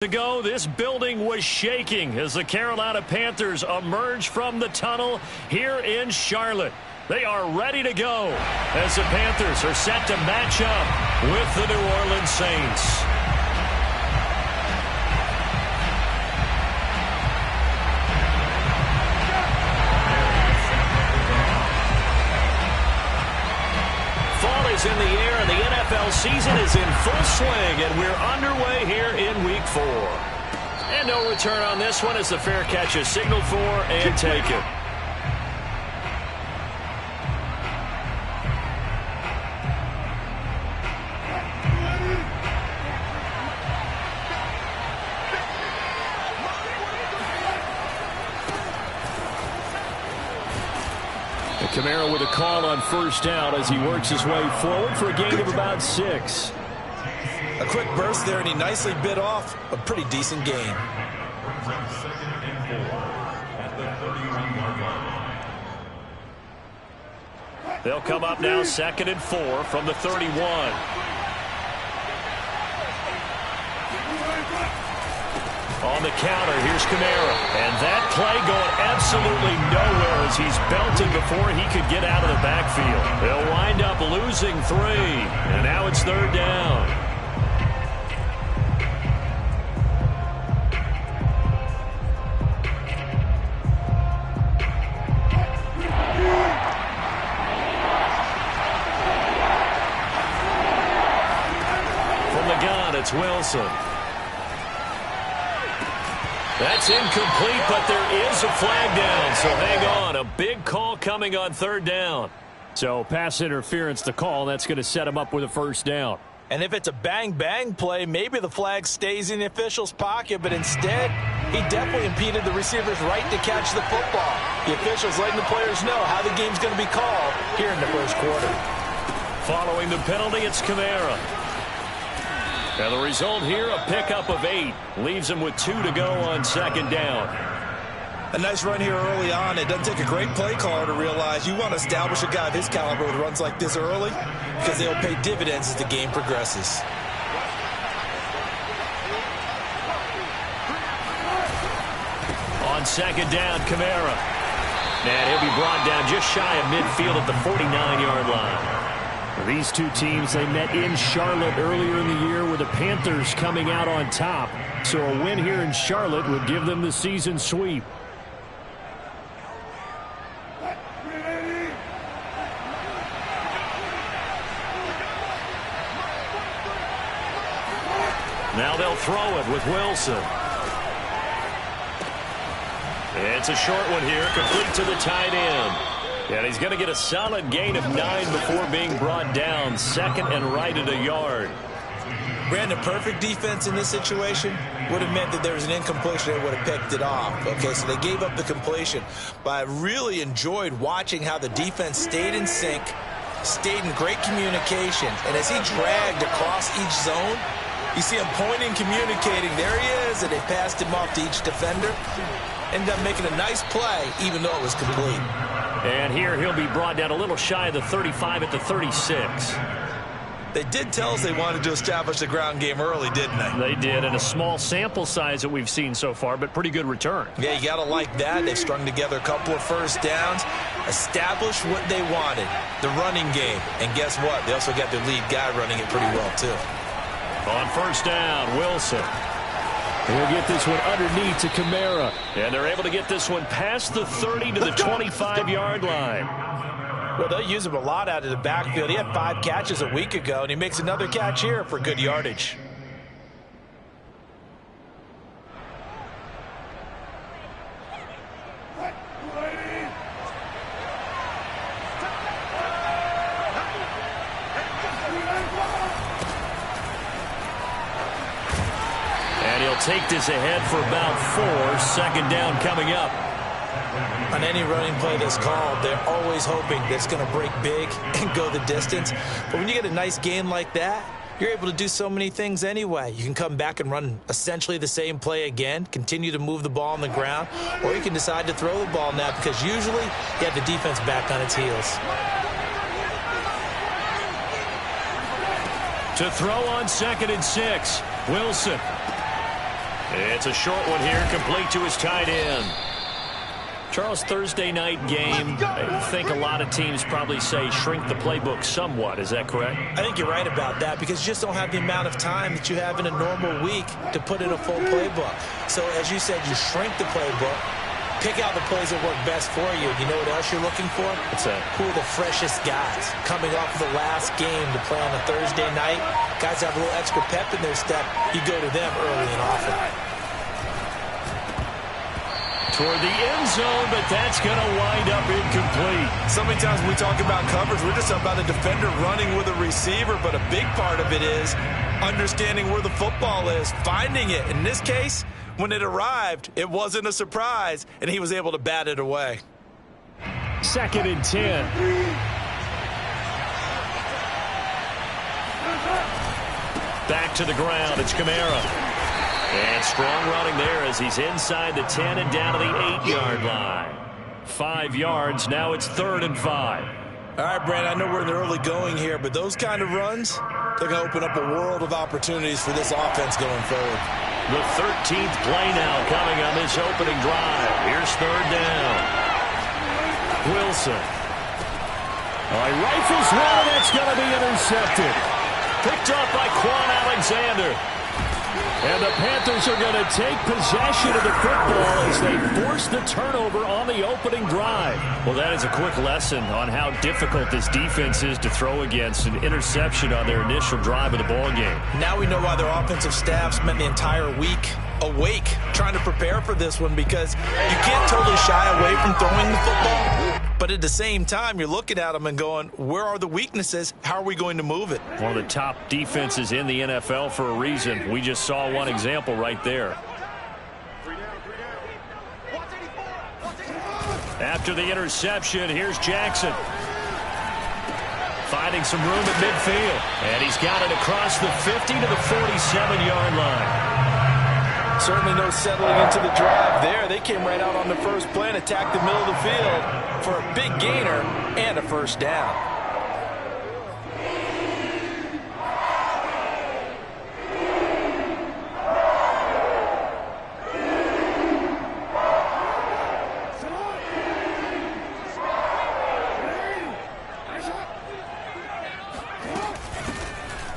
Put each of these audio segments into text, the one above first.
Ago, this building was shaking as the Carolina Panthers emerge from the tunnel here in Charlotte. They are ready to go as the Panthers are set to match up with the New Orleans Saints. In the air, and the NFL season is in full swing, and we're underway here in Week 4. And no return on this one as the fair catch is signaled for and taken. Kamara with a call on first down as he works his way forward for a gain of about 6. A quick burst there, and he nicely bit off a pretty decent gain. They'll come up now 2nd and 4 from the 31. On the counter, here's Kamara. And that play going absolutely nowhere as he's belted before he could get out of the backfield. They'll wind up losing 3. And now it's 3rd down. From the gun, it's Wilson. That's incomplete, but there is a flag down, so hang on. A big call coming on 3rd down. So pass interference to call. That's going to set him up with a 1st down. And if it's a bang-bang play, maybe the flag stays in the official's pocket, but instead, he definitely impeded the receiver's right to catch the football. The official's letting the players know how the game's going to be called here in the 1st quarter. Following the penalty, it's Kamara. And the result here, a pickup of 8. Leaves him with 2 to go on 2nd down. A nice run here early on. It doesn't take a great play caller to realize you want to establish a guy of his caliber with runs like this early because they'll pay dividends as the game progresses. On 2nd down, Kamara. And he'll be brought down just shy of midfield at the 49-yard line. These two teams, they met in Charlotte earlier in the year with the Panthers coming out on top. So a win here in Charlotte would give them the season sweep. Now they'll throw it with Wilson. It's a short one here, complete to the tight end. And he's going to get a solid gain of 9 before being brought down. 2nd and right at a yard. Brandon, perfect defense in this situation would have meant that there was an incompletion that would have picked it off. Okay, so they gave up the completion. But I really enjoyed watching how the defense stayed in sync, stayed in great communication. And as he dragged across each zone, you see him pointing, communicating. There he is, and they passed him off to each defender. Ended up making a nice play, even though it was complete. And here he'll be brought down a little shy of the 35 at the 36. They did tell us they wanted to establish the ground game early, didn't they? They did, and a small sample size that we've seen so far, but pretty good return. Yeah, you got to like that. They've strung together a couple of 1st downs, established what they wanted, the running game. And guess what? They also got their lead guy running it pretty well, too. On 1st down, Wilson. He'll get this one underneath to Kamara. And they're able to get this one past the 30 to the 25-yard line. Well, they'll use him a lot out of the backfield. He had 5 catches a week ago, and he makes another catch here for good yardage. Take this ahead for about 4. 2nd down coming up. On any running play that's called, they're always hoping that it's going to break big and go the distance. But when you get a nice gain like that, you're able to do so many things anyway. You can come back and run essentially the same play again, continue to move the ball on the ground, or you can decide to throw the ball now because usually you have the defense back on its heels. To throw on 2nd and 6. Wilson. It's a short one here, complete to his tight end. Charles, Thursday night game, I think a lot of teams probably say shrink the playbook somewhat. Is that correct? I think you're right about that because you just don't have the amount of time that you have in a normal week to put in a full playbook. So as you said, you shrink the playbook, pick out the plays that work best for you. You know what else you're looking for? What's that? Who are the freshest guys coming off of the last game to play on a Thursday night? Guys have a little extra pep in their step. You go to them early and often. Toward the end zone, but that's going to wind up incomplete. So many times when we talk about coverage, we're just about a defender running with a receiver, but a big part of it is understanding where the football is, finding it. In this case, when it arrived, it wasn't a surprise, and he was able to bat it away. 2nd and 10. Back to the ground. It's Kamara. And strong running there as he's inside the 10 and down to the 8-yard line. 5 yards. Now it's 3rd and 5. All right, Brand, I know we're in the early going here, but those kind of runs, they're going to open up a world of opportunities for this offense going forward. The 13th play now coming on this opening drive. Here's 3rd down. Wilson. Rifles one, and that's going to be intercepted. Picked up by Quan Alexander. And the Panthers are going to take possession of the football as they force the turnover on the opening drive. Well, that is a quick lesson on how difficult this defense is to throw against. An interception on their initial drive of the ball game. Now we know why their offensive staff spent the entire week awake trying to prepare for this one, because you can't totally shy away from throwing the football. But at the same time, you're looking at them and going, where are the weaknesses? How are we going to move it? One of the top defenses in the NFL for a reason. We just saw one example right there. After the interception, here's Jackson. Finding some room at midfield. And he's got it across the 50 to the 47-yard line. Certainly no settling into the drive there. They came right out on the first play and attacked the middle of the field for a big gainer and a first down.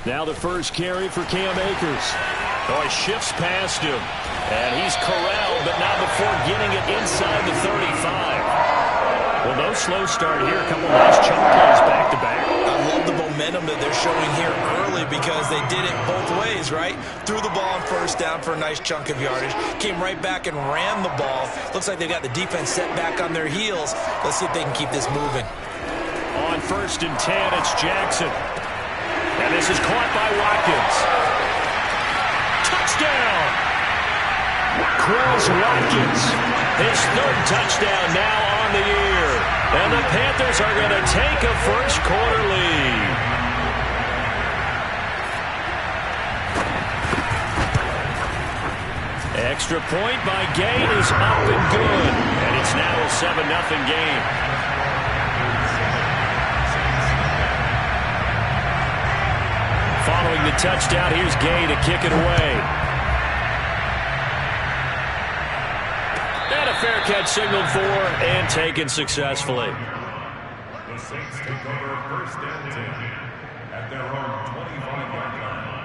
Now the first carry for Cam Akers. Oh, he shifts past him. And he's corralled, but not before getting it inside the 35. Well, no slow start here. A couple nice chunk plays back-to-back. I love the momentum that they're showing here early because they did it both ways, right? Threw the ball on first down for a nice chunk of yardage. Came right back and ran the ball. Looks like they got the defense set back on their heels. Let's see if they can keep this moving. On 1st and 10, it's Jackson. And this is caught by Watkins. Touchdown! Quez Watkins, his 3rd touchdown now on the year. And the Panthers are going to take a first-quarter lead. Extra point by Gay is up and good. And it's now a 7-0 game. Following the touchdown, here's Gay to kick it away. And a fair catch signaled for and taken successfully. The Saints take over 1st and 10 at their own 25-yard line.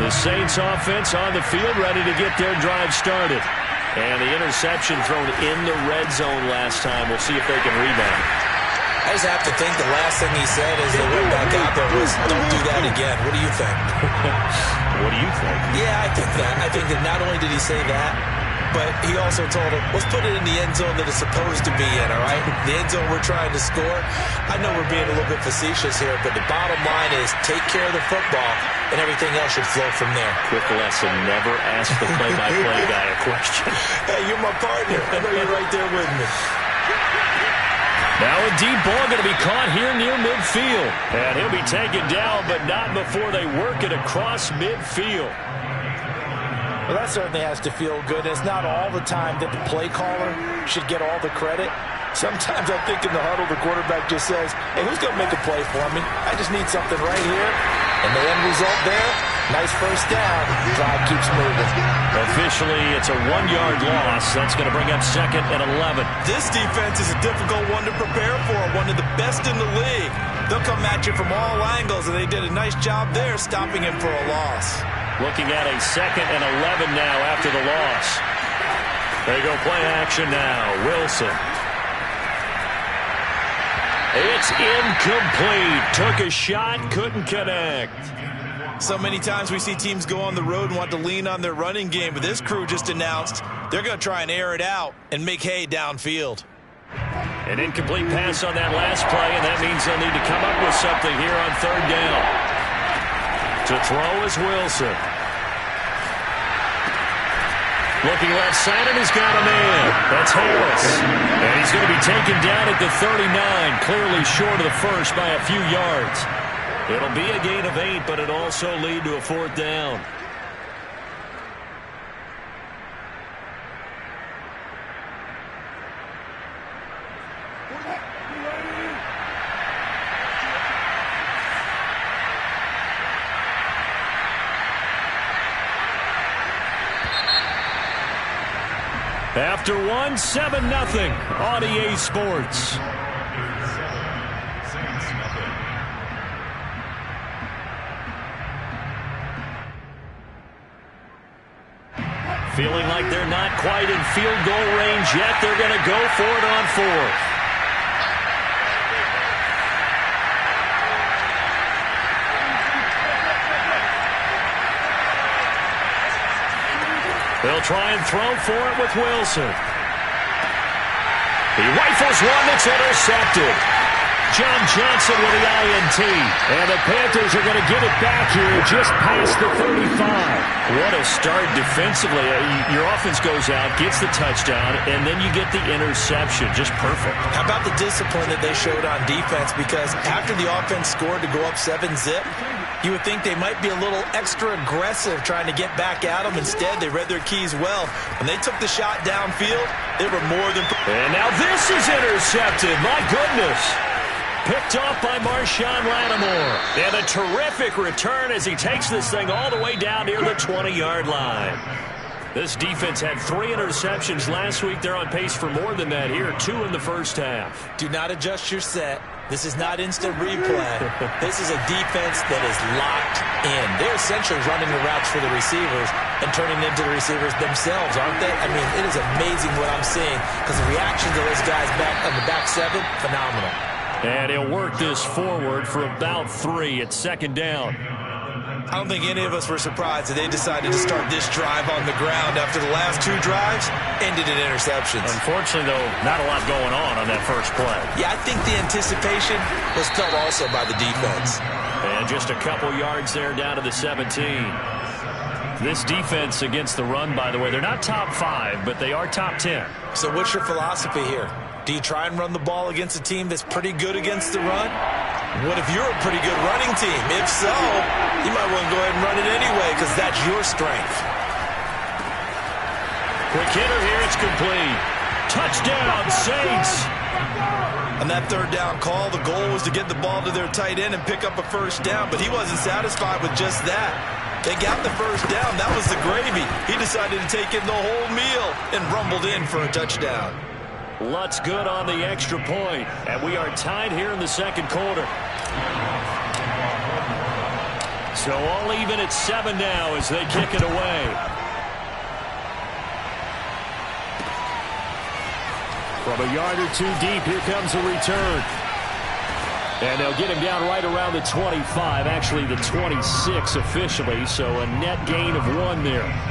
The Saints offense on the field ready to get their drive started. And the interception thrown in the red zone last time. We'll see if they can rebound. I just have to think the last thing he said as they went back out there was, don't do that again. What do you think? What do you think? Yeah, I think that. I think that not only did he say that, but he also told him, let's put it in the end zone that it's supposed to be in, all right? The end zone we're trying to score. I know we're being a little bit facetious here, but the bottom line is take care of the football, and everything else should flow from there. Quick lesson, never ask the play-by-play guy a question. Hey, you're my partner. I know you're right there with me. Now a deep ball going to be caught here near midfield. And he'll be taken down, but not before they work it across midfield. Well, that certainly has to feel good. It's not all the time that the play caller should get all the credit. Sometimes I think in the huddle, the quarterback just says, hey, who's going to make a play for me? I just need something right here. And the end result there, nice first down. Drive keeps moving. Officially, it's a 1-yard loss. That's going to bring up 2nd and 11. This defense is a difficult one to prepare for, one of the best in the league. They'll come at you from all angles, and they did a nice job there stopping him for a loss. Looking at a 2nd and 11 now after the loss. They go play action now. Wilson. It's incomplete. Took a shot, couldn't connect. So many times we see teams go on the road and want to lean on their running game, but this crew just announced they're going to try and air it out and make hay downfield. An incomplete pass on that last play, and that means they'll need to come up with something here on 3rd down. To throw is Wilson. Looking left side, and he's got a man. That's Harris. And he's going to be taken down at the 39, clearly short of the first by a few yards. It'll be a gain of 8, but it'll also lead to a 4th down. After 1, 7-0 on EA Sports. Feeling like they're not quite in field goal range yet. They're going to go for it on 4th. They'll try and throw for it with Wilson. He rifles one that's intercepted. John Johnson with the INT. And the Panthers are going to get it back here just past the 35. What a start defensively. Your offense goes out, gets the touchdown, and then you get the interception. Just perfect. How about the discipline that they showed on defense? Because after the offense scored to go up 7-zip, you would think they might be a little extra aggressive trying to get back at them. Instead, they read their keys well. When they took the shot downfield, they were more than... And now this is intercepted. My goodness. Picked off by Marshawn Lattimore. And a terrific return as he takes this thing all the way down near the 20-yard line. This defense had 3 interceptions last week. They're on pace for more than that here. 2 in the first half. Do not adjust your set. This is not instant replay. This is a defense that is locked in. They're essentially running the routes for the receivers and turning them into the receivers themselves, aren't they? I mean, it is amazing what I'm seeing because the reaction to those guys back on the back 7, phenomenal. And he'll work this forward for about 3 at 2nd down. I don't think any of us were surprised that they decided to start this drive on the ground after the last 2 drives ended in interceptions. Unfortunately, though, not a lot going on that first play. Yeah, I think the anticipation was felt also by the defense. And just a couple yards there down to the 17. This defense against the run, by the way, they're not top 5, but they are top 10. So what's your philosophy here? Do you try and run the ball against a team that's pretty good against the run? What if you're a pretty good running team? If so, you might want to go ahead and run it anyway because that's your strength. Quick hitter here, it's complete. Touchdown, Saints. On that 3rd down call, the goal was to get the ball to their tight end and pick up a first down, but he wasn't satisfied with just that. They got the first down. That was the gravy. He decided to take in the whole meal and rumbled in for a touchdown. Lutz good on the extra point, and we are tied here in the 2nd quarter. So all even at 7 now as they kick it away. From a yard or 2 deep, here comes a return. And they'll get him down right around the 25, actually the 26 officially, so a net gain of 1 there.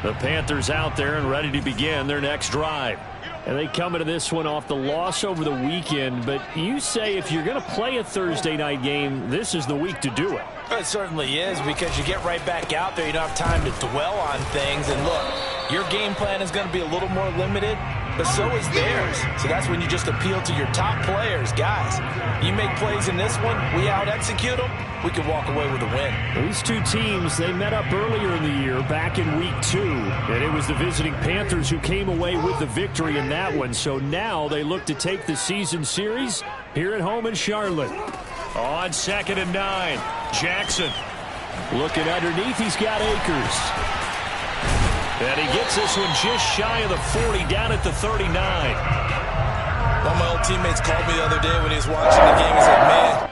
The Panthers out there and ready to begin their next drive. And they come into this one off the loss over the weekend. But you say if you're going to play a Thursday night game, this is the week to do it. It certainly is because you get right back out there. You don't have time to dwell on things. And look, your game plan is going to be a little more limited. but so is theirs. So that's when you just appeal to your top players. Guys, you make plays in this one, we out-execute them, we can walk away with a win. These two teams, they met up earlier in the year, back in week 2. And it was the visiting Panthers who came away with the victory in that one. So now they look to take the season series here at home in Charlotte. On 2nd and 9, Jackson. Looking underneath, he's got Akers. And he gets this one just shy of the 40, down at the 39. One of my old teammates called me the other day when he was watching the game. He said, man,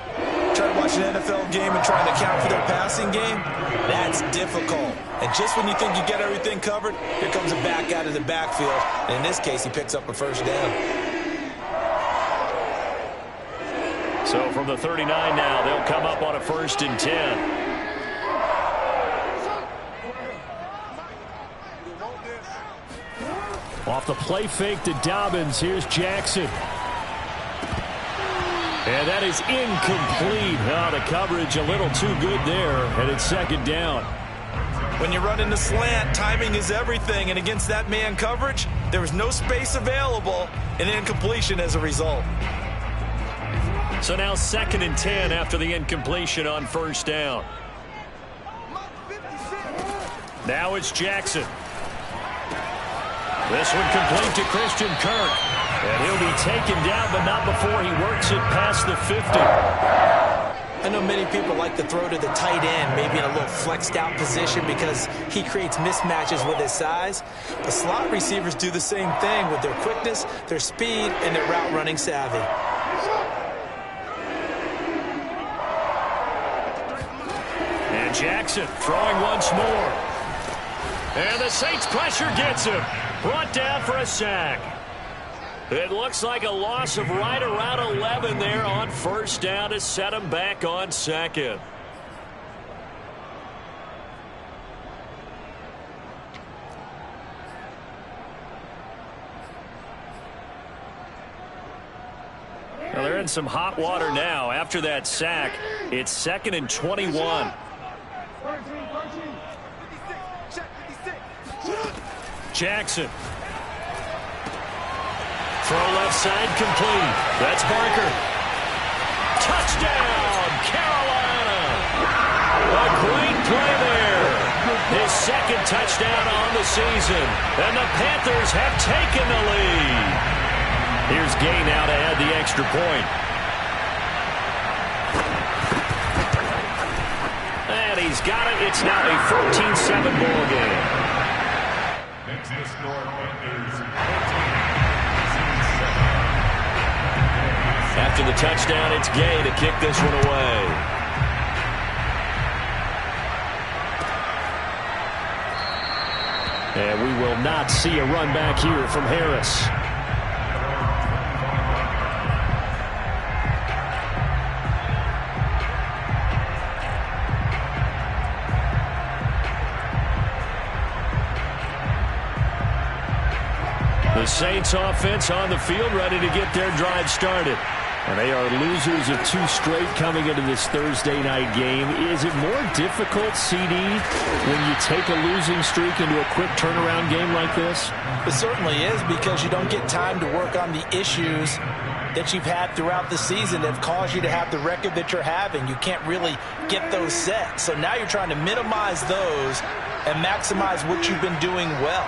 trying to watch an NFL game and trying to account for their passing game, that's difficult. And just when you think you get everything covered, here comes a back out of the backfield. And in this case, he picks up a first down. So from the 39 now, they'll come up on a 1st and 10. Off the play fake to Dobbins. Here's Jackson. And that is incomplete. Oh, the coverage a little too good there. And it's 2nd down. When you run in the slant, timing is everything. And against that man coverage, there was no space available and incompletion as a result. So now 2nd and 10 after the incompletion on 1st down. Now it's Jackson. This one complete to Christian Kirk. And he'll be taken down, but not before he works it past the 50. I know many people like to throw to the tight end, maybe in a little flexed out position because he creates mismatches with his size. But slot receivers do the same thing with their quickness, their speed, and their route running savvy. And Jackson throwing once more. And the Saints pressure gets him. Brought down for a sack. It looks like a loss of right around 11 there on 1st down to set him back on 2nd. Well, they're in some hot water now. After that sack, it's 2nd and 21. Jackson. Throw left side complete. That's Barker. Touchdown, Carolina. A great play there. His 2nd touchdown on the season. And the Panthers have taken the lead. Here's Gay now to add the extra point. And he's got it. It's now a 14-7 ball game. Next to score, Panthers 14. After the touchdown, it's Gay to kick this one away. And we will not see a run back here from Harris. The Saints offense on the field ready to get their drive started. And they are losers of 2 straight coming into this Thursday night game. Is it more difficult, CD, when you take a losing streak into a quick turnaround game like this? It certainly is, because you don't get time to work on the issues that you've had throughout the season that have caused you to have the record that you're having. You can't really get those set. So now you're trying to minimize those and maximize what you've been doing well.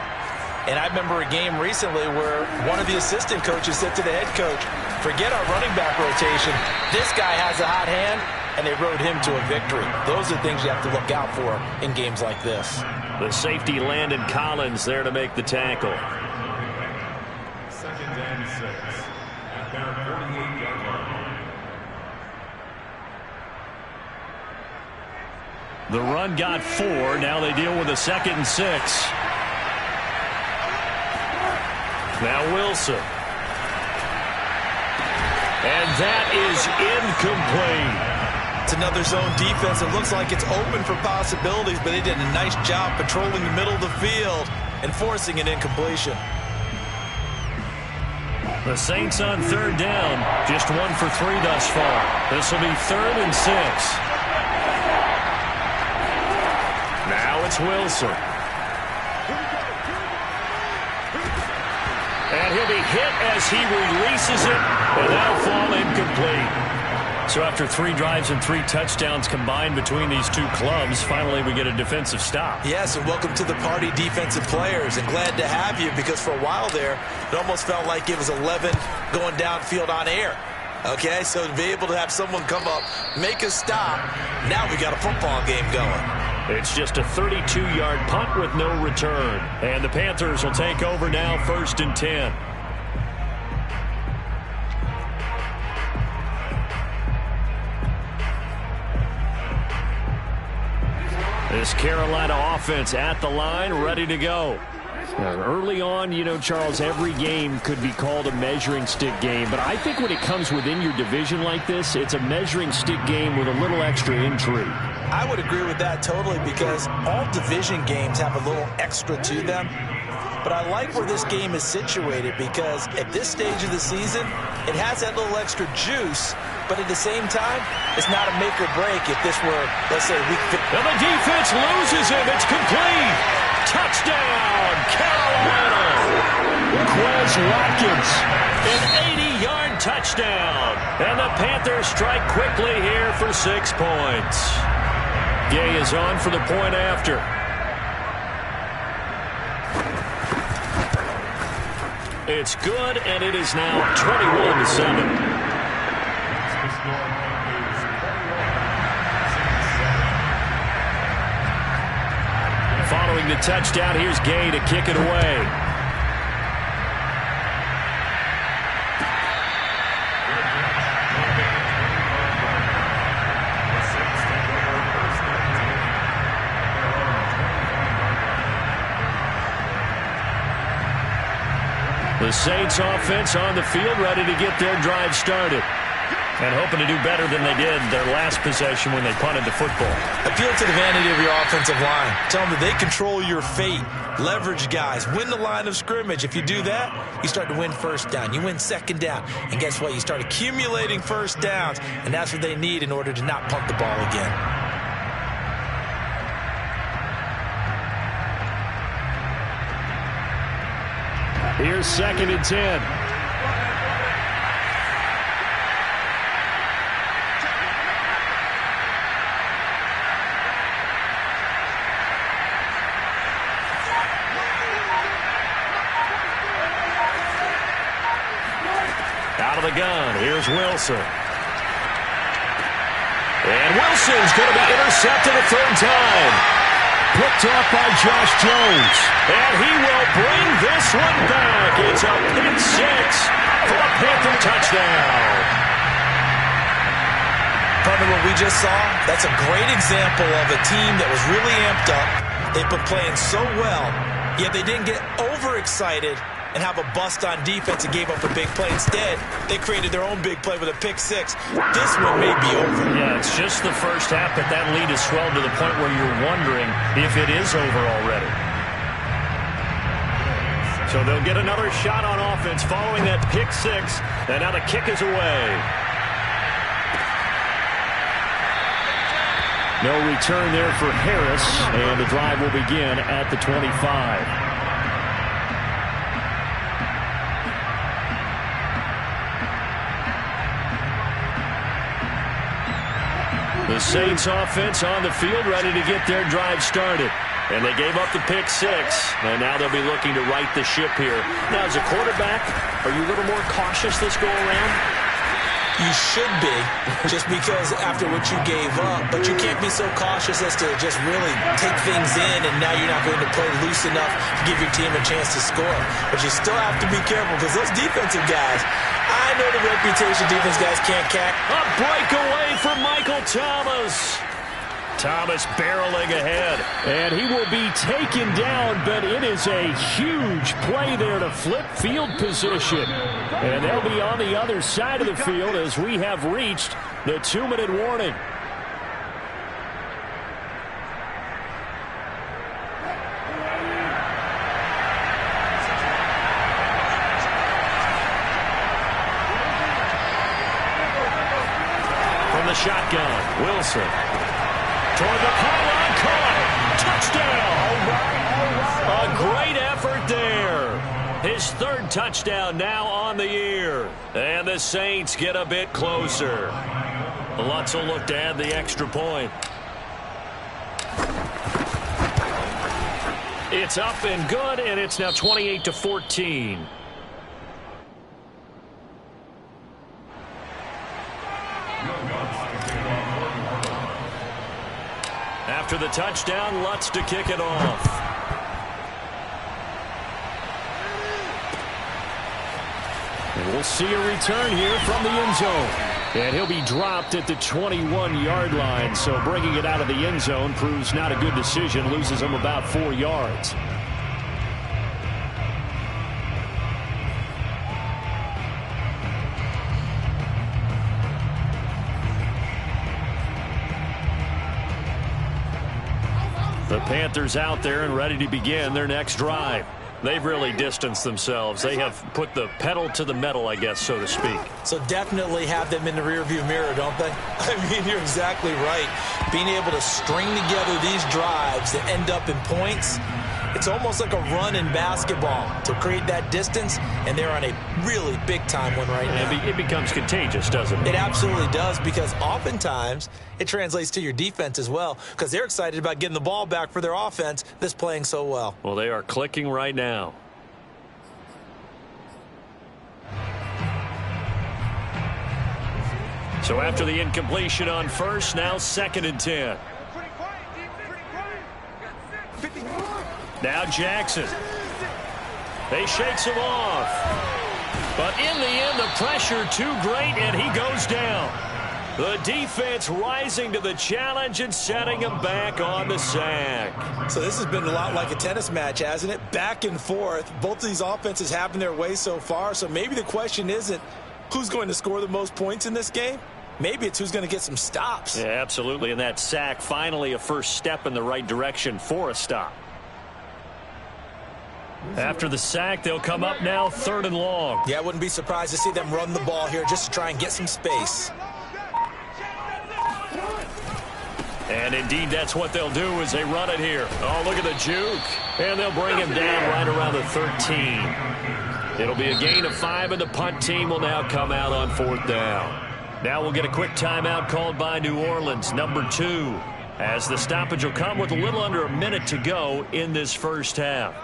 And I remember a game recently where one of the assistant coaches said to the head coach, forget our running back rotation. This guy has a hot hand, and they rode him to a victory. Those are things you have to look out for in games like this. The safety Landon Collins there to make the tackle. 2nd and 6 at their 48-yard line. The run got 4. Now they deal with a 2nd and 6. Now Wilson. And that is incomplete. It's another zone defense. It looks like it's open for possibilities, but they did a nice job patrolling the middle of the field and forcing an incompletion. The Saints on 3rd down. Just 1 for 3 thus far. This will be 3rd and 6. Now it's Wilson. And he'll be hit as he releases it, and that'll fall incomplete. So after 3 drives and 3 touchdowns combined between these two clubs, finally we get a defensive stop. Yes, and welcome to the party, defensive players, and glad to have you, because for a while there, it almost felt like it was 11 going downfield on air. Okay, so to be able to have someone come up, make a stop, now we got a football game going. It's just a 32-yard punt with no return. And the Panthers will take over now, 1st and 10. This Carolina offense at the line, ready to go. Early on, you know, Charles, every game could be called a measuring stick game. But I think when it comes within your division like this, it's a measuring stick game with a little extra intrigue. I would agree with that totally, because all division games have a little extra to them. But I like where this game is situated, because at this stage of the season, it has that little extra juice. But at the same time, it's not a make or break if this were, let's say, week 15. And the defense loses him. It's complete. Touchdown, Carolina. Quez Watkins, an 80-yard touchdown. And the Panthers strike quickly here for 6 points. Gay is on for the point after. It's good, and it is now 21-7. Following the touchdown, here's Gay to kick it away. The Saints offense on the field, ready to get their drive started. And hoping to do better than they did their last possession when they punted the football. Appeal to the vanity of your offensive line. Tell them that they control your fate. Leverage guys. Win the line of scrimmage. If you do that, you start to win first down. You win second down. And guess what? You start accumulating first downs. And that's what they need in order to not punt the ball again. Here's 2nd and 10. Out of the gun, here's Wilson. And Wilson's going to be intercepted a 3rd time. Picked up by Josh Jones. And he will bring this one back. It's a pick 6 for a Panther touchdown. Partner, what we just saw, that's a great example of a team that was really amped up. They've been playing so well, yet they didn't get overexcited and have a bust on defense and gave up a big play. Instead, they created their own big play with a pick 6. This one may be over. Yeah, it's just the first half, but that lead has swelled to the point where you're wondering if it is over already. So they'll get another shot on offense following that pick 6, and now the kick is away. No return there for Harris, and the drive will begin at the 25. The Saints offense on the field, ready to get their drive started. And they gave up the pick 6, and now they'll be looking to right the ship here. Now, as a quarterback, are you a little more cautious this go around? You should be, just because after what you gave up. But you can't be so cautious as to just really take things in, and now you're not going to play loose enough to give your team a chance to score. But you still have to be careful, because those defensive guys, I know the reputation defense guys can't catch. A breakaway for Michael Thomas. Thomas barreling ahead, and he will be taken down, but it is a huge play there to flip field position. And they'll be on the other side of the field as we have reached the 2-minute warning. From the shotgun, Wilson. Toward the pylon, caught. Touchdown. A great effort there. His third touchdown now on the year. And the Saints get a bit closer. Lutz will look to add the extra point. It's up and good, and it's now 28-14. After the touchdown, Lutz to kick it off. And we'll see a return here from the end zone. And he'll be dropped at the 21-yard line, so bringing it out of the end zone proves not a good decision, loses him about 4 yards. The Panthers out there and ready to begin their next drive. They've really distanced themselves. They have put the pedal to the metal, I guess, so to speak. So definitely have them in the rearview mirror, don't they? I mean, you're exactly right. Being able to string together these drives that end up in points, it's almost like a run in basketball to create that distance, and they're on a really big-time one right now. It becomes contagious, doesn't it? It absolutely does, because oftentimes it translates to your defense as well, because they're excited about getting the ball back for their offense that's playing so well. Well, they are clicking right now. So after the incompletion on first, now 2nd and 10. Now Jackson. They shakes him off. But in the end, the pressure too great, and he goes down. The defense rising to the challenge and setting him back on the sack. So this has been a lot like a tennis match, hasn't it? Back and forth. Both of these offenses having their way so far. So maybe the question isn't who's going to score the most points in this game. Maybe it's who's going to get some stops. Yeah, absolutely. And that sack, finally a first step in the right direction for a stop. After the sack, they'll come up now 3rd and long. Yeah, I wouldn't be surprised to see them run the ball here just to try and get some space. And indeed, that's what they'll do as they run it here. Oh, look at the juke. And they'll bring him down right around the 13. It'll be a gain of 5, and the punt team will now come out on 4th down. Now we'll get a quick timeout called by New Orleans, number 2, as the stoppage will come with a little under a minute to go in this first half.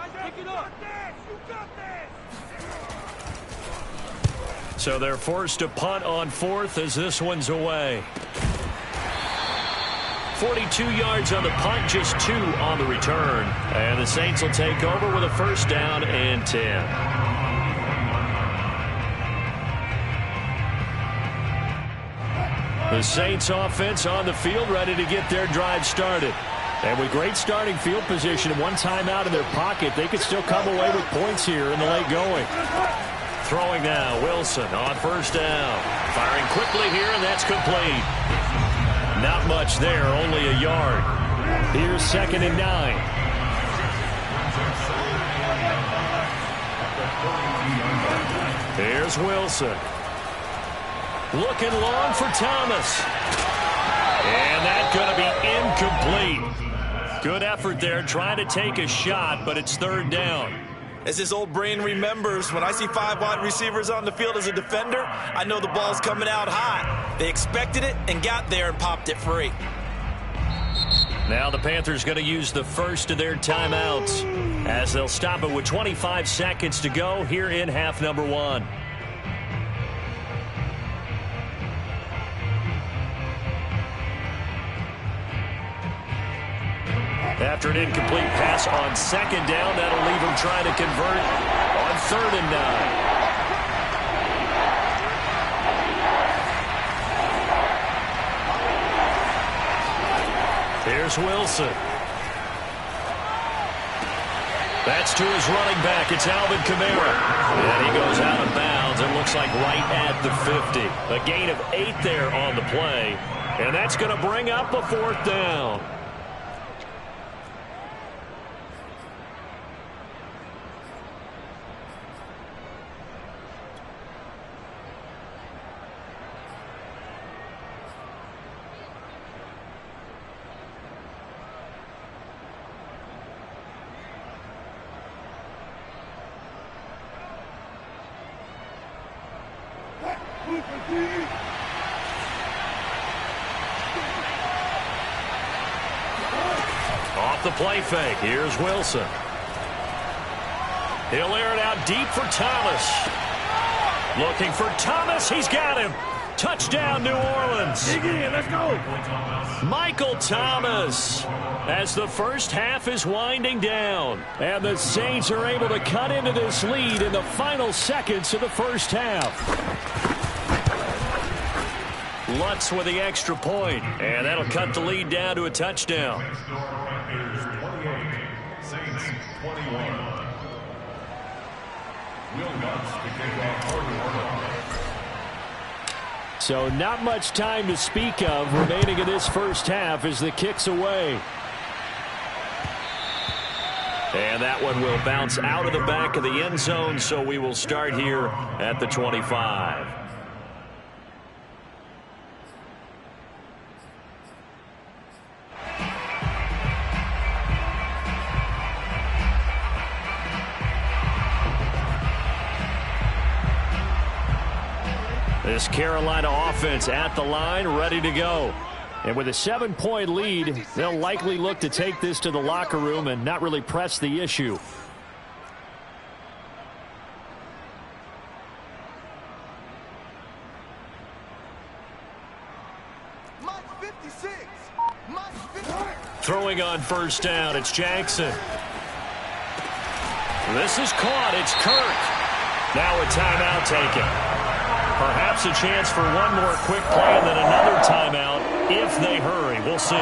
So they're forced to punt on 4th as this one's away. 42 yards on the punt, just 2 on the return. And the Saints will take over with a 1st down and 10. The Saints offense on the field, ready to get their drive started. And with great starting field position and one timeout in their pocket, they could still come away with points here in the late going. Throwing now, Wilson on 1st down. Firing quickly here, and that's complete. Not much there, only a yard. Here's 2nd and 9. Here's Wilson. Looking long for Thomas. And that's going to be incomplete. Good effort there, trying to take a shot, but it's 3rd down. As this old brain remembers, when I see 5 wide receivers on the field as a defender, I know the ball's coming out hot. They expected it and got there and popped it free. Now the Panthers going to use the first of their timeouts as they'll stop it with 25 seconds to go here in half number 1. After an incomplete pass on 2nd down, that'll leave him trying to convert on 3rd and 9. Here's Wilson. That's to his running back. It's Alvin Kamara. And he goes out of bounds. It looks like right at the 50. A gain of 8 there on the play. And that's going to bring up a 4th down. Off the play fake. Here's Wilson. He'll air it out deep for Thomas. Looking for Thomas. He's got him. Touchdown, New Orleans. Dig in. Let's go. Michael Thomas, as the first half is winding down. And the Saints are able to cut into this lead in the final seconds of the first half. Lutz with the extra point, and that'll cut the lead down to a touchdown. Panthers 28, Saints 21. Will Lutz to kick off for New Orleans. So not much time to speak of remaining in this first half as the kick's away. And that one will bounce out of the back of the end zone, so we will start here at the 25. This Carolina offense at the line, ready to go. And with a 7-point lead, they'll likely look to take this to the locker room and not really press the issue. Throwing on first down, it's Jackson. This is caught, it's Kirk. Now a timeout taken. Perhaps a chance for one more quick play and then another timeout if they hurry. We'll see.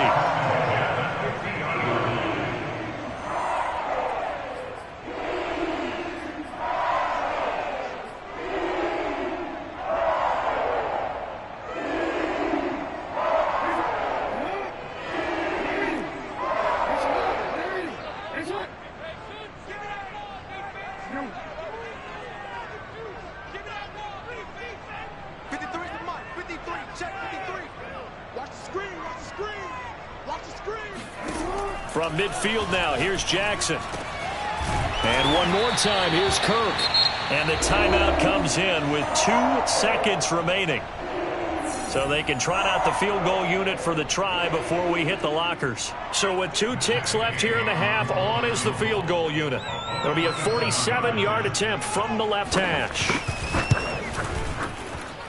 From midfield now, here's Jackson. And one more time, here's Kirk. And the timeout comes in with 2 seconds remaining. So they can trot out the field goal unit for the try before we hit the lockers. So with 2 ticks left here in the half, on is the field goal unit. There'll be a 47-yard attempt from the left hash.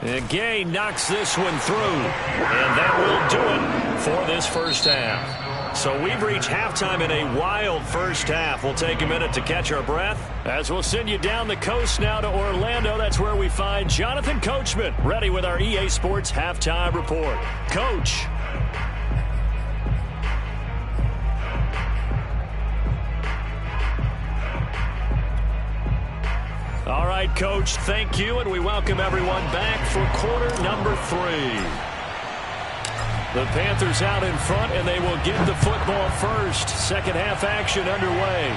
And Gay knocks this one through. And that will do it for this first half. So we've reached halftime in a wild first half. We'll take a minute to catch our breath as we'll send you down the coast now to Orlando. That's where we find Jonathan Coachman ready with our EA Sports Halftime Report. Coach. All right, Coach, thank you, and we welcome everyone back for quarter number 3. The Panthers out in front, and they will get the football first. Second half action underway.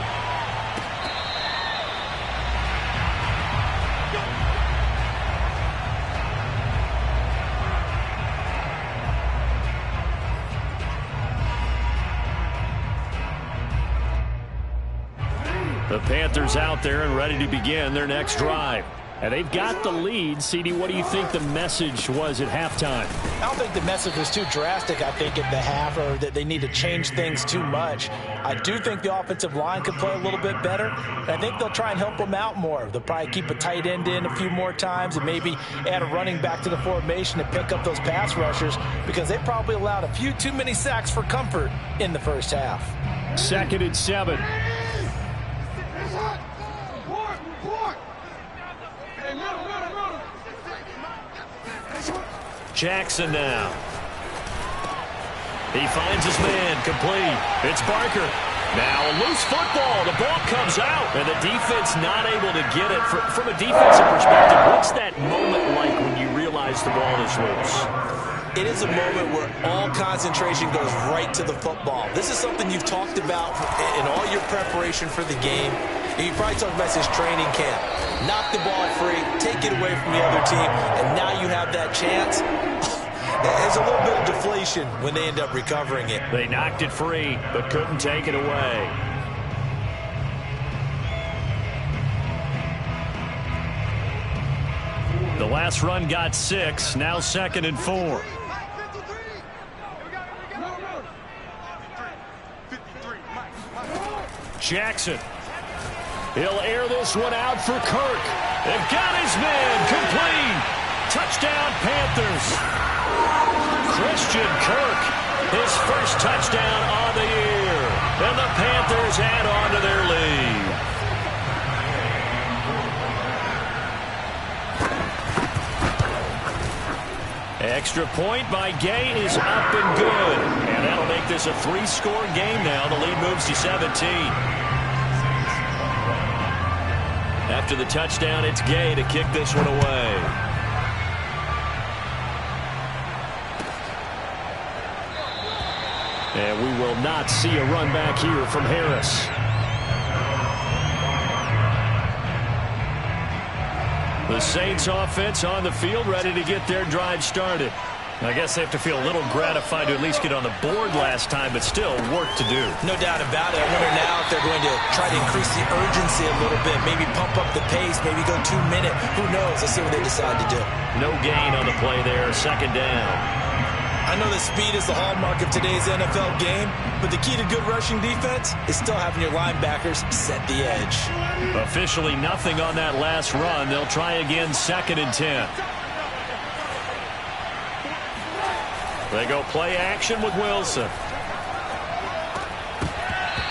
The Panthers out there and ready to begin their next drive. And they've got the lead. CD, what do you think the message was at halftime? I don't think the message was too drastic, I think, at the half, or that they need to change things too much. I do think the offensive line could play a little bit better. And I think they'll try and help them out more. They'll probably keep a tight end in a few more times and maybe add a running back to the formation to pick up those pass rushers, because they probably allowed a few too many sacks for comfort in the first half. 2nd and 7. Jackson now. He finds his man, complete. It's Barker. Now a loose football. The ball comes out, and the defense not able to get it. From a defensive perspective, what's that moment like when you realize the ball is loose? It is a moment where all concentration goes right to the football. This is something you've talked about in all your preparation for the game. You probably talked about this training camp. Knock the ball free, take it away from the other team, and now you have that chance. There's a little bit of deflation when they end up recovering it. They knocked it free, but couldn't take it away. The The last run got 6. Now 2nd and 4. Jackson. He'll air this one out for Kirk. They've got his man. Complete. Touchdown, Panthers. Christian Kirk, his first touchdown on the year. And the Panthers add on to their lead. Extra point by Gay is up and good. And that'll make this a 3-score game now. The lead moves to 17. After the touchdown, it's Gay to kick this one away. And we will not see a run back here from Harris. The Saints offense on the field, ready to get their drive started. I guess they have to feel a little gratified to at least get on the board last time, but still work to do. No doubt about it. I wonder now if they're going to try to increase the urgency a little bit, maybe pump up the pace, maybe go 2-minute. Who knows? Let's see what they decide to do. No gain on the play there, 2nd down. I know that speed is the hallmark of today's NFL game, but the key to good rushing defense is still having your linebackers set the edge. Officially nothing on that last run. They'll try again, 2nd and 10. They go play action with Wilson.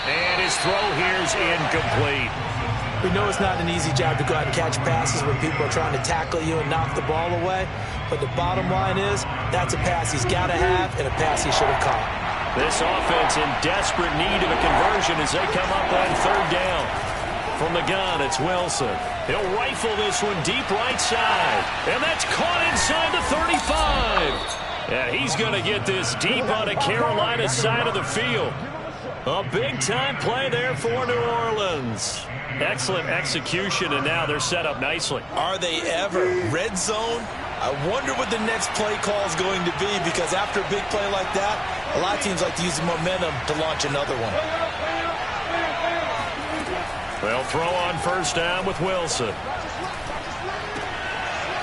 And his throw here is incomplete. We know it's not an easy job to go out and catch passes when people are trying to tackle you and knock the ball away. But the bottom line is, that's a pass he's got to have and a pass he should have caught. This offense in desperate need of a conversion as they come up on 3rd down. From the gun, it's Wilson. He'll rifle this one deep right side. And that's caught inside the 35. Yeah, he's going to get this deep on the Carolina side of the field. A big-time play there for New Orleans. Excellent execution, and now they're set up nicely. Are they ever? Red zone? I wonder what the next play call is going to be, because after a big play like that, a lot of teams like to use the momentum to launch another one. They'll throw on 1st down with Wilson.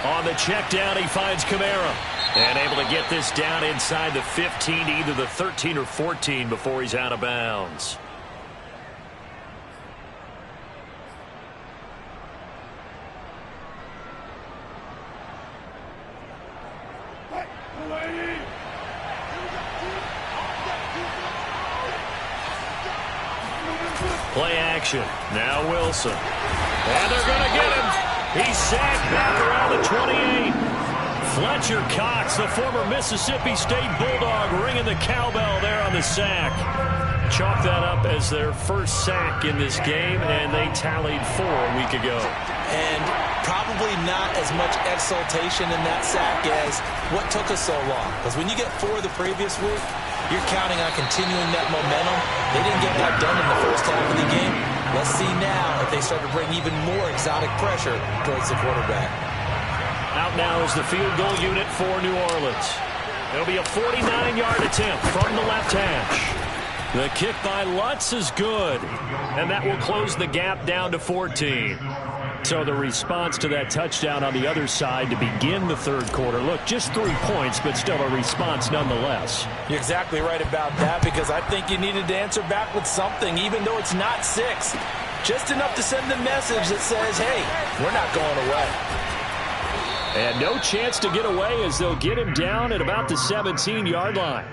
On the check down, he finds Kamara. And able to get this down inside the 15 to either the 13 or 14 before he's out of bounds. Play action. Now Wilson. And they're going to get him. He's sacked back around the 28. Fletcher Cox, the former Mississippi State Bulldog, ringing the cowbell there on the sack. Chalk that up as their first sack in this game, and they tallied 4 a week ago. And probably not as much exultation in that sack as what took us so long. Because when you get 4 the previous week, you're counting on continuing that momentum. They didn't get that done in the first half of the game. Let's see now if they start to bring even more exotic pressure towards the quarterback. Out now is the field goal unit for New Orleans. It'll be a 49-yard attempt from the left hash. The kick by Lutz is good, and that will close the gap down to 14. So the response to that touchdown on the other side to begin the 3rd quarter. Look, just 3 points, but still a response nonetheless. You're exactly right about that, because I think you needed to answer back with something, even though it's not 6. Just enough to send the message that says, hey, we're not going away. And no chance to get away as they'll get him down at about the 17-yard line.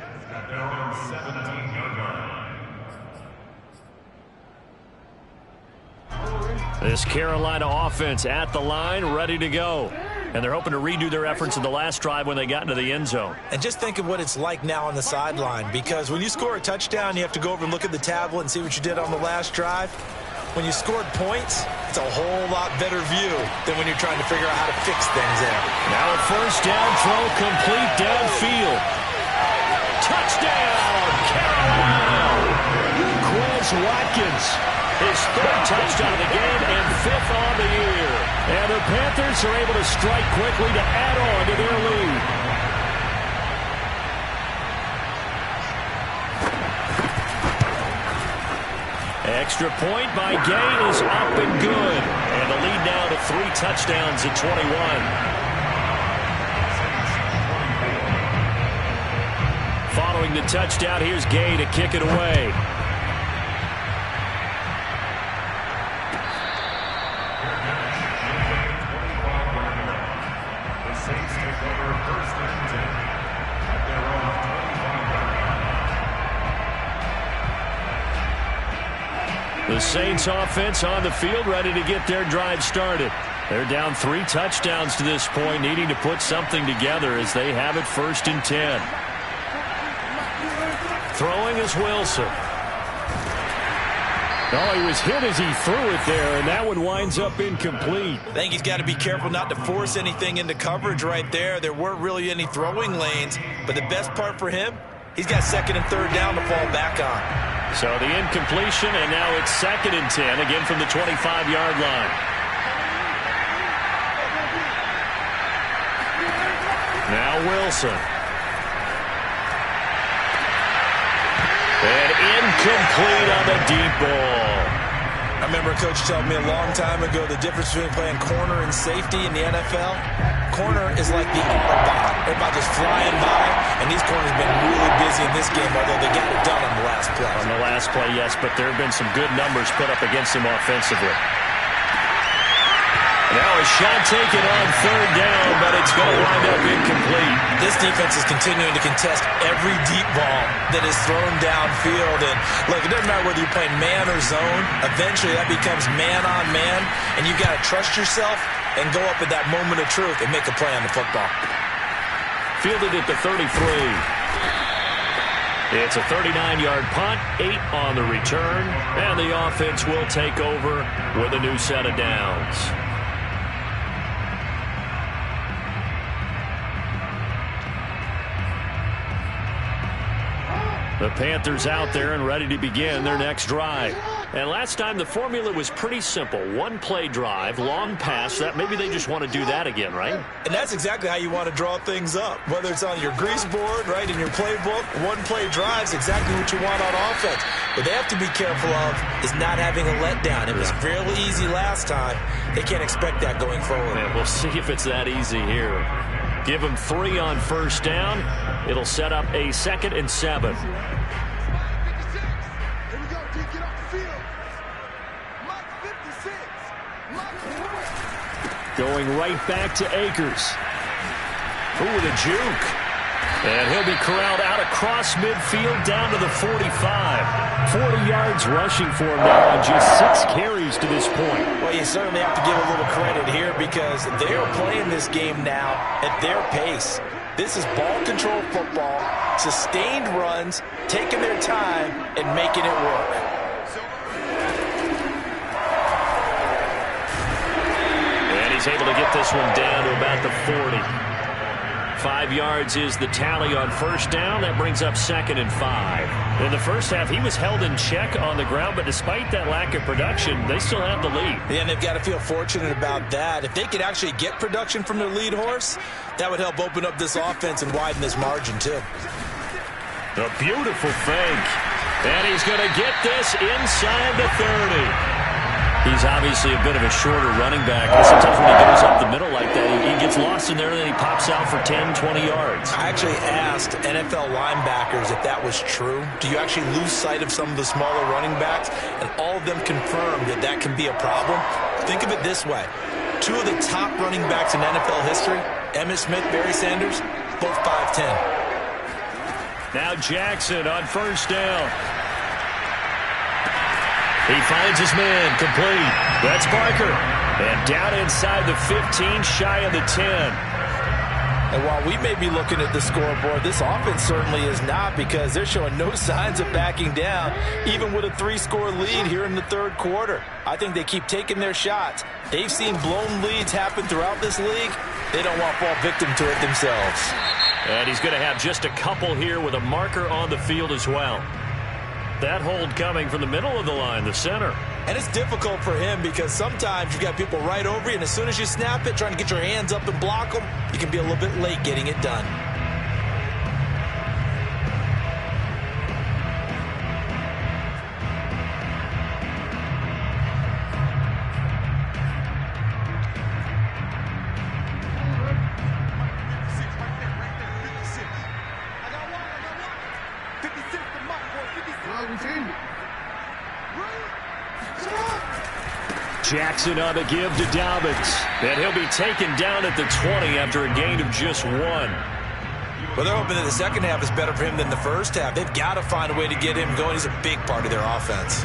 This Carolina offense at the line, ready to go. And they're hoping to redo their efforts in the last drive when they got into the end zone. And just think of what it's like now on the sideline, because when you score a touchdown, you have to go over and look at the tablet and see what you did on the last drive. When you scored points, it's a whole lot better view than when you're trying to figure out how to fix things there. Now a 1st down throw complete downfield. Touchdown, Carolina! Quez Watkins, his 3rd touchdown of the game and 5th on the year. And the Panthers are able to strike quickly to add on to their lead. Extra point by Gay is up and good. And the lead now to 3 touchdowns at 21. looking to touchdown. Here's Gay to kick it away. The Saints take over first and 10 at their own 25-yard line. The Saints offense on the field, ready to get their drive started. They're down 3 touchdowns to this point, needing to put something together as they have it first and 10. Throwing is Wilson. Oh, he was hit as he threw it there, and that one winds up incomplete. I think he's got to be careful not to force anything into coverage right there. There weren't really any throwing lanes, but the best part for him, he's got second and third down to fall back on. So the incompletion, and now it's second and 10, again from the 25-yard line. Now Wilson. And incomplete on the deep ball. I remember a coach telling me a long time ago the difference between playing corner and safety in the NFL. Corner is like the Autobahn. Everybody just flying by, and these corners have been really busy in this game, although they got it done on the last play. On the last play, yes, but there have been some good numbers put up against him offensively. Now a shot taken on third down, but it's going to wind up incomplete. This defense is continuing to contest every deep ball that is thrown downfield. And look, it doesn't matter whether you're playing man or zone. Eventually that becomes man on man, and you've got to trust yourself and go up at that moment of truth and make a play on the football. Fielded at the 33. It's a 39-yard punt, 8 on the return, and the offense will take over with a new set of downs. The Panthers out there and ready to begin their next drive. And last time the formula was pretty simple. One-play drive, long pass. That maybe they just want to do that again, right? And that's exactly how you want to draw things up. Whether it's on your grease board, right, in your playbook, one-play drive's exactly what you want on offense. What they have to be careful of is not having a letdown. It was fairly easy last time. They can't expect that going forward. And we'll see if it's that easy here. Give them 3 on first down. It'll set up a 2nd and 7. Going right back to Akers. Ooh, with a juke. And he'll be corralled out across midfield down to the 45. 40 yards rushing for him now on just 6 carries to this point. Well, you certainly have to give a little credit here because they're playing this game now at their pace. This is ball control football, sustained runs, taking their time and making it work. And he's able to get this one down to about the 40. 5 yards is the tally on first down. That brings up 2nd and 5. In the first half, he was held in check on the ground, but despite that lack of production, they still have the lead. Yeah, and they've got to feel fortunate about that. If they could actually get production from their lead horse, that would help open up this offense and widen this margin, too. A beautiful fake. And he's going to get this inside the 30. He's obviously a bit of a shorter running back. And sometimes when he goes up the middle like that, he gets lost in there and then he pops out for 10, 20 yards. I actually asked NFL linebackers if that was true. Do you actually lose sight of some of the smaller running backs? And all of them confirmed that that can be a problem. Think of it this way. 2 of the top running backs in NFL history, Emmitt Smith, Barry Sanders, both 5'10". Now Jackson on first down. He finds his man, complete. That's Barker. And down inside the 15, shy of the 10. And while we may be looking at the scoreboard, this offense certainly is not because they're showing no signs of backing down, even with a 3-score lead here in the third quarter. I think they keep taking their shots. They've seen blown leads happen throughout this league. They don't want to fall victim to it themselves. And he's going to have just a couple here with a marker on the field as well. That hold coming from the middle of the line, the center. And it's difficult for him because sometimes you've got people right over you, and as soon as you snap it, trying to get your hands up and block them, you can be a little bit late getting it done. Jackson on the give to Dobbins. And he'll be taken down at the 20 after a gain of just 1. Well, they're hoping that the second half is better for him than the first half. They've got to find a way to get him going. He's a big part of their offense.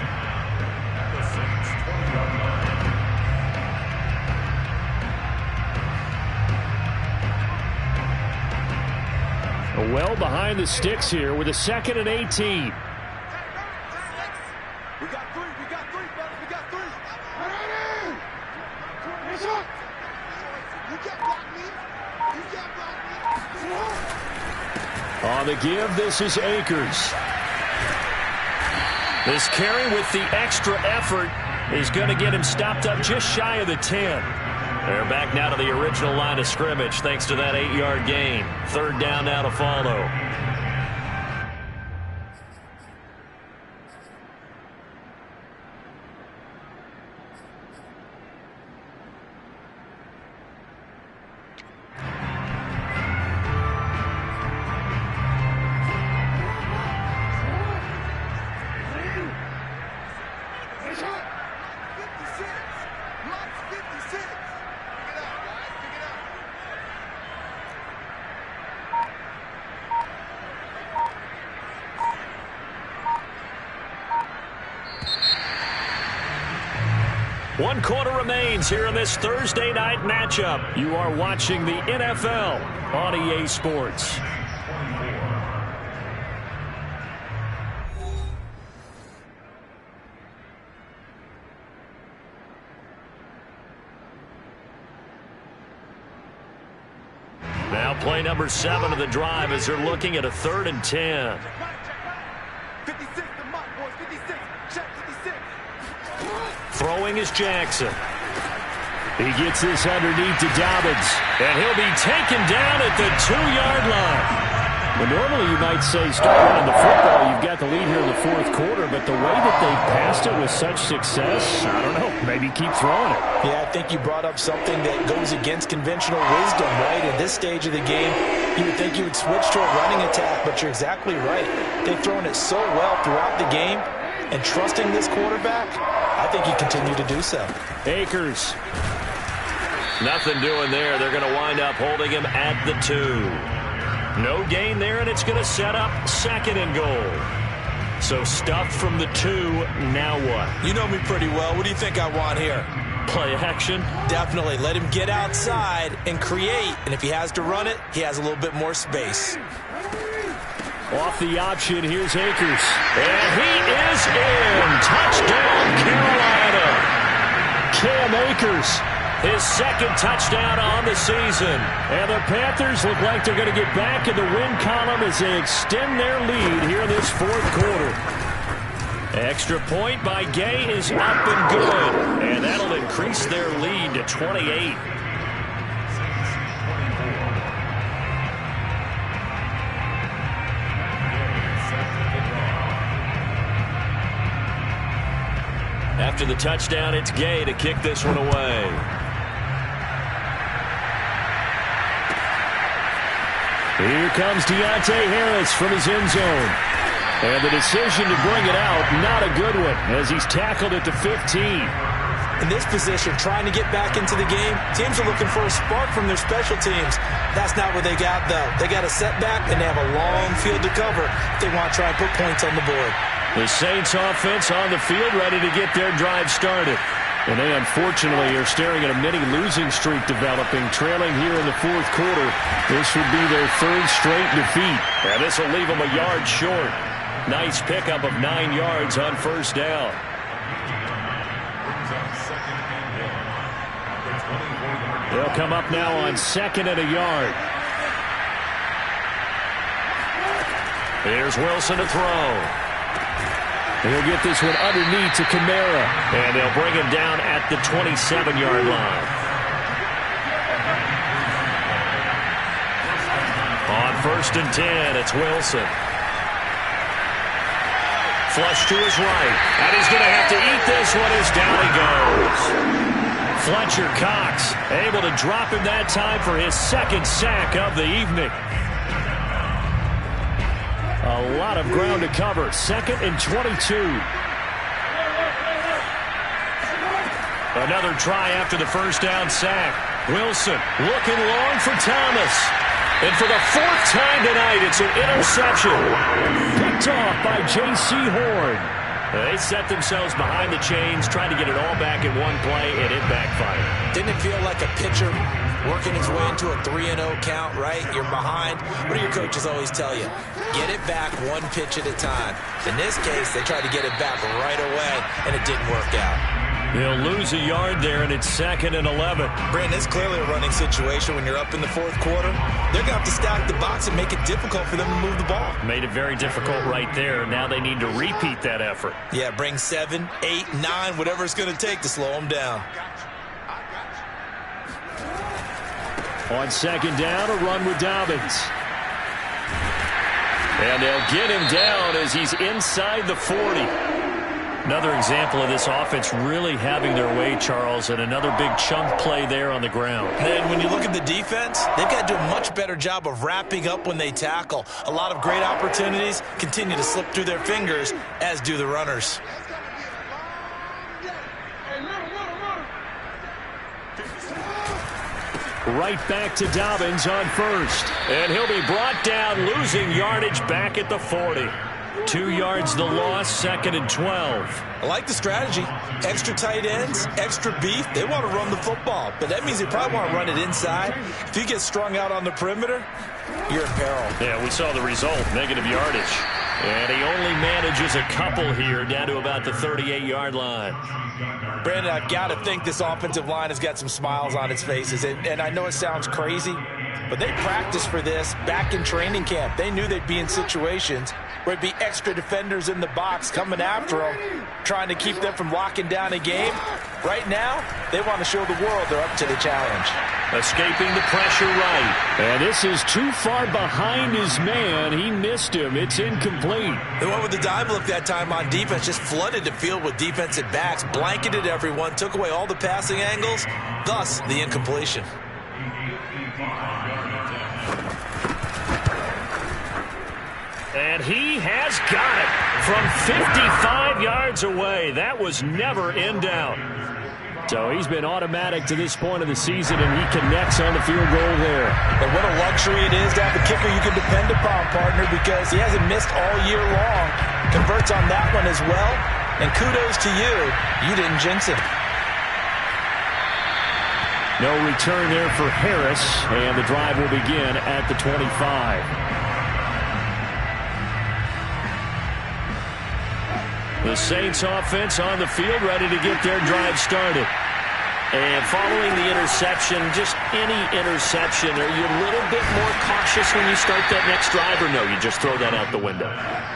Well behind the sticks here with a 2nd and 18. We got three, fellas. We got three. You can't block me. You can't block me. On the give, this is Akers. This carry with the extra effort is going to get him stopped up just shy of the 10. They're back now to the original line of scrimmage thanks to that 8-yard gain. 3rd down now to follow. One quarter remains here in this Thursday night matchup. You are watching the NFL on EA Sports. Now play number 7 of the drive as they're looking at a 3rd and 10. 56, the mark, boys. 56. Check 56. Throwing is Jackson. He gets this underneath to Dobbins, and he'll be taken down at the 2-yard line. Well, normally you might say start running the football. You've got the lead here in the 4th quarter, but the way that they passed it with such success, I don't know, maybe keep throwing it. Yeah, I think you brought up something that goes against conventional wisdom, right? At this stage of the game, you would think you would switch to a running attack, but you're exactly right. They've thrown it so well throughout the game, and trusting this quarterback, I think you continue to do so. Akers. Nothing doing there. They're going to wind up holding him at the 2. No gain there, and it's going to set up 2nd and goal. So stuffed from the 2, now what? You know me pretty well. What do you think I want here? Play action? Definitely. Let him get outside and create, and if he has to run it, he has a little bit more space. Off the option, here's Akers. And he is in. Touchdown, Carolina. Cam Akers, his 2nd touchdown on the season. And the Panthers look like they're going to get back in the win column as they extend their lead here in this 4th quarter. Extra point by Gay is up and good. And that'll increase their lead to 28. After the touchdown, it's Gay to kick this one away. Here comes Deontay Harris from his end zone. And the decision to bring it out, not a good one, as he's tackled at the 15. In this position, trying to get back into the game, teams are looking for a spark from their special teams. That's not what they got, though. They got a setback, and they have a long field to cover if they want to try and put points on the board. The Saints offense on the field ready to get their drive started. And they unfortunately are staring at a mini losing streak developing, trailing here in the 4th quarter. This would be their 3rd straight defeat. And this will leave them a yard short. Nice pickup of 9 yards on 1st down. They'll come up now on 2nd and a yard. Here's Wilson to throw. He'll get this one underneath to Kamara. And they'll bring him down at the 27-yard line. On 1st and 10, it's Wilson. Flush to his right. And he's going to have to eat this one as down he goes. Fletcher Cox able to drop him that time for his 2nd sack of the evening. A lot of ground to cover. 2nd and 22. Another try after the first down sack. Wilson looking long for Thomas. And for the fourth time tonight, it's an interception. Picked off by J.C. Horn. They set themselves behind the chains, trying to get it all back in one play, and it backfired. Didn't it feel like a pitcher working his way into a 3-0 count, right? You're behind. What do your coaches always tell you? Get it back one pitch at a time. In this case, they tried to get it back right away, and it didn't work out. They'll lose a yard there, and it's 2nd and 11. Brandon, it's clearly a running situation when you're up in the fourth quarter. They're going to have to stack the box and make it difficult for them to move the ball. Made it very difficult right there. Now they need to repeat that effort. Yeah, bring 7, 8, 9, whatever it's going to take to slow them down. On 2nd down, a run with Dobbins. And they'll get him down as he's inside the 40. Another example of this offense really having their way, Charles, and another big chunk play there on the ground. And when you look at the defense, they've got to do a much better job of wrapping up when they tackle. A lot of great opportunities continue to slip through their fingers, as do the runners. Right back to Dobbins on first. And he'll be brought down, losing yardage back at the 40. 2 yards the loss, 2nd and 12. I like the strategy. Extra tight ends, extra beef. They want to run the football, but that means they probably want to run it inside. If you get strung out on the perimeter, you're in peril. Yeah, we saw the result, negative yardage. And he only manages a couple here, down to about the 38-yard line. Brandon, I've got to think this offensive line has got some smiles on its faces. And I know it sounds crazy, but they practiced for this back in training camp. They knew they'd be in situations where it'd be extra defenders in the box coming after them, trying to keep them from locking down a game. Right now, they want to show the world they're up to the challenge. Escaping the pressure right. And this is too far behind his man. He missed him. It's incomplete. They went with the dive look that time on defense, just flooded the field with defensive backs, blanketed everyone, took away all the passing angles, thus the incompletion. And he has got it from 55 yards away. That was never in doubt. So he's been automatic to this point of the season, and he connects on the field goal there. And what a luxury it is to have a kicker you can depend upon, partner, because he hasn't missed all year long. Converts on that one as well. And kudos to you. You didn't jinx him. No return there for Harris, and the drive will begin at the 25. The Saints offense on the field, ready to get their drive started. And following the interception, just any interception, are you a little bit more cautious when you start that next drive, or no, you just throw that out the window?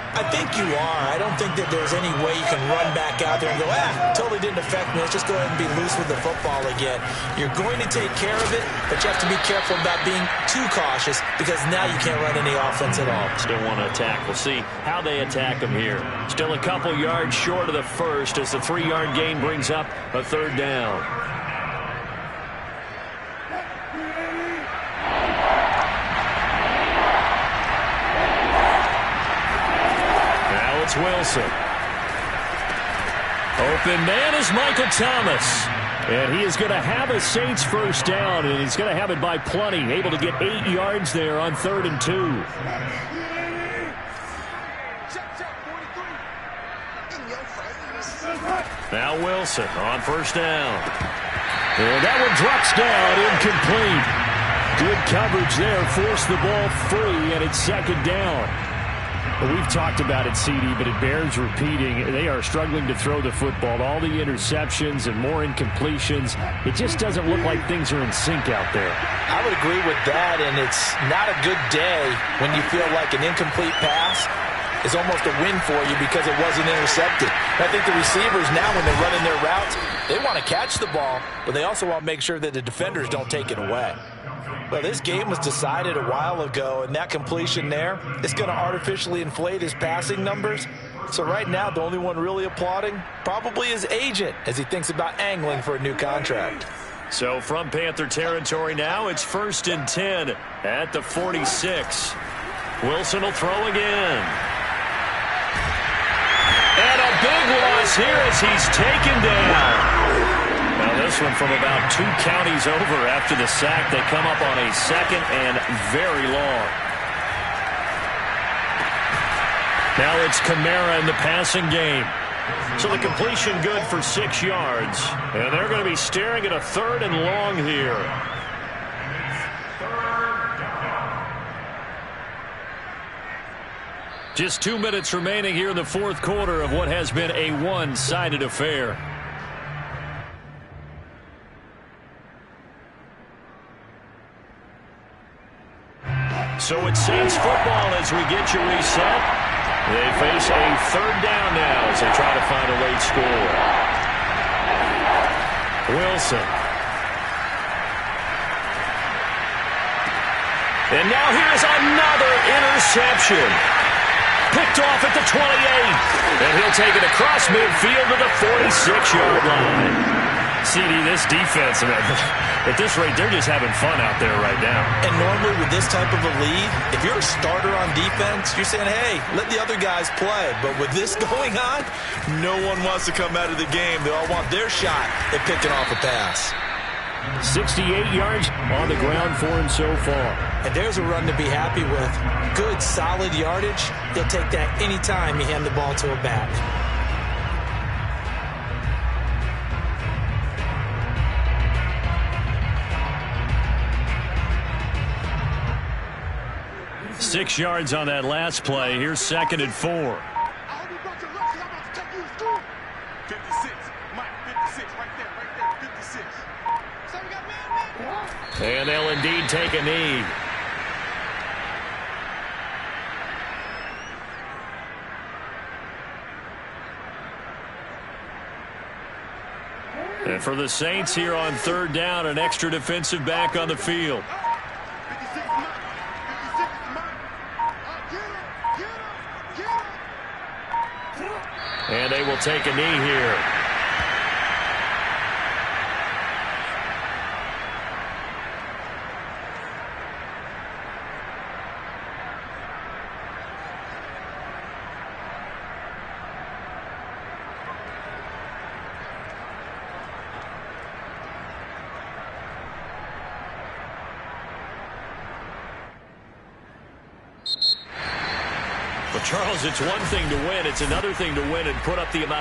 I think you are. I don't think that there's any way you can run back out there and go, totally didn't affect me. Let's just go ahead and be loose with the football again. You're going to take care of it, but you have to be careful about being too cautious because now you can't run any offense at all. Still want to attack. We'll see how they attack them here. Still a couple yards short of the first as the 3-yard gain brings up a 3rd down. It's Wilson. Open man is Michael Thomas. And he is going to have a Saints first down, and he's going to have it by plenty. Able to get 8 yards there on 3rd and 2. Now Wilson on first down. And that one drops down, incomplete. Good coverage there, forced the ball free, and it's 2nd down. We've talked about it, CD, but it bears repeating. They are struggling to throw the football. All the interceptions and more incompletions. It just doesn't look like things are in sync out there. I would agree with that, and it's not a good day when you feel like an incomplete pass is almost a win for you because it wasn't intercepted. I think the receivers now, when they're running their routes, they want to catch the ball, but they also want to make sure that the defenders don't take it away. Well, this game was decided a while ago, and that completion there is going to artificially inflate his passing numbers. So right now, the only one really applauding probably his agent as he thinks about angling for a new contract. So from Panther territory now, it's 1st and 10 at the 46. Wilson will throw again. And a big loss here as he's taken down. Now this one from about 2 counties over after the sack. They come up on a 2nd and very long. Now it's Kamara in the passing game. So the completion good for 6 yards. And they're going to be staring at a 3rd and long here. Just 2 minutes remaining here in the 4th quarter of what has been a one-sided affair. So it's Saints football as we get you reset. They face a 3rd down now as they try to find a late score. Wilson. And now here's another interception. Picked off at the 28. And he'll take it across midfield to the 46-yard line. CD, this defense, at this rate, they're just having fun out there right now. And normally with this type of a lead, if you're a starter on defense, you're saying, hey, let the other guys play. But with this going on, no one wants to come out of the game. They all want their shot at picking off a pass. 68 yards on the ground for him so far. And there's a run to be happy with. Good, solid yardage. He'll take that anytime you hand the ball to a back. Six yards on that last play. Here's 2nd and 4. 56. Mike, 56. Right there. 56. So we got man. And they'll indeed take a knee. And for the Saints here on 3rd down, an extra defensive back on the field. 56 Mike. 56 Mike. Get him. And they will take a knee here. Well, Charles, it's one thing to win. It's another thing to win and put up the amount of